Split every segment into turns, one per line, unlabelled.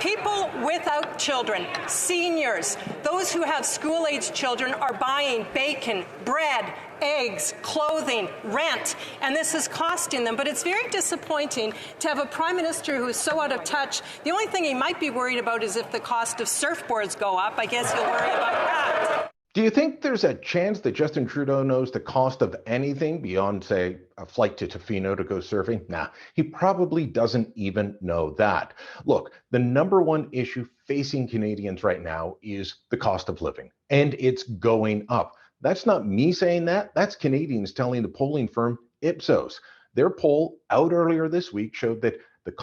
People without children, seniors, those who have school-aged children are buying bacon, bread, eggs, clothing, rent, and this is costing them. But it's very disappointing to have a Prime Minister who is so out of touch. The only thing he might be worried about is if the cost of surfboards go up. I guess he'll worry about that.
Do you think there's a chance that Justin Trudeau knows the cost of anything beyond, say, a flight to Tofino to go surfing? Nah, he probably doesn't even know that. Look, the number one issue facing Canadians right now is the cost of living, and it's going up. That's not me saying that. That's Canadians telling the polling firm Ipsos. Their poll out earlier this week showed that the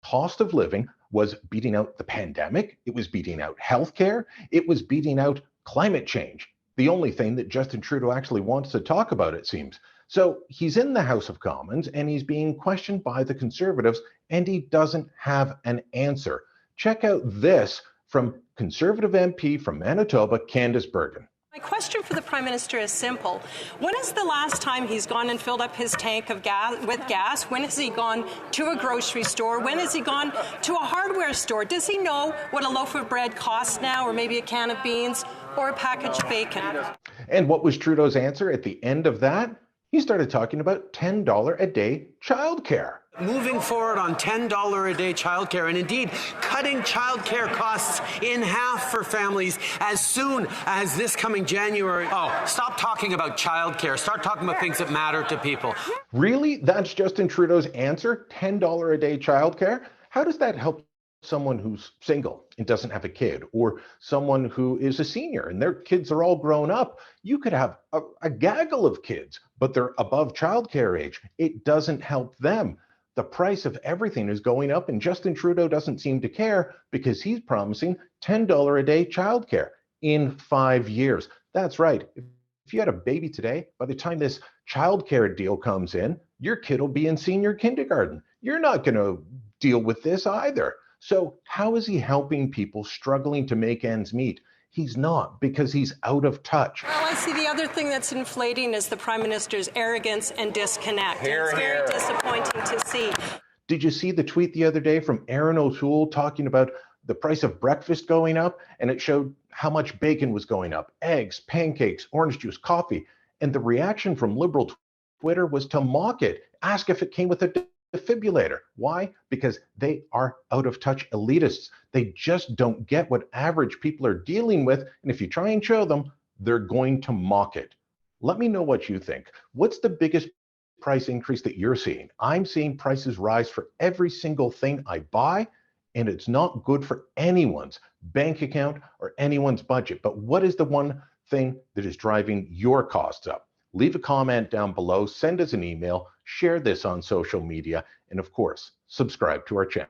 cost of living was beating out the pandemic. It was beating out healthcare. It was beating out climate change, the only thing that Justin Trudeau actually wants to talk about, it seems. So he's in the House of Commons and he's being questioned by the Conservatives and he doesn't have an answer. Check out this from Conservative MP from Manitoba, Candice Bergen.
My question for the Prime Minister is simple. When is the last time he's gone and filled up his tank of gas with gas? When has he gone to a grocery store? When has he gone to a hardware store? Does he know what a loaf of bread costs now, or maybe a can of beans, or a package of bacon?
And what was Trudeau's answer at the end of that? He started talking about $10 a day childcare.
Moving forward on $10 a day childcare and indeed cutting childcare costs in half for families as soon as this coming January. Oh, stop talking about childcare. Start talking about things that matter to people.
Really? That's Justin Trudeau's answer? $10 a day childcare? How does that help someone who's single and doesn't have a kid, or someone who is a senior and their kids are all grown up? You could have a gaggle of kids, but they're above childcare age. It doesn't help them. The price of everything is going up, and Justin Trudeau doesn't seem to care because he's promising $10 a day childcare in 5 years. That's right. If you had a baby today, by the time this childcare deal comes in, your kid will be in senior kindergarten. You're not going to deal with this either. So how is he helping people struggling to make ends meet? He's not, because he's out of touch.
Well, I see the other thing that's inflating is the Prime Minister's arrogance and disconnect. It's very disappointing to see.
Did you see the tweet the other day from Aaron O'Toole talking about the price of breakfast going up? And it showed how much bacon was going up, eggs, pancakes, orange juice, coffee. And the reaction from Liberal Twitter was to mock it, ask if it came with a defibrillator. Why? Because they are out of touch elitists. They just don't get what average people are dealing with. And if you try and show them, they're going to mock it. Let me know what you think. What's the biggest price increase that you're seeing? I'm seeing prices rise for every single thing I buy, and it's not good for anyone's bank account or anyone's budget. But what is the one thing that is driving your costs up? Leave a comment down below, send us an email, share this on social media, and of course, subscribe to our channel.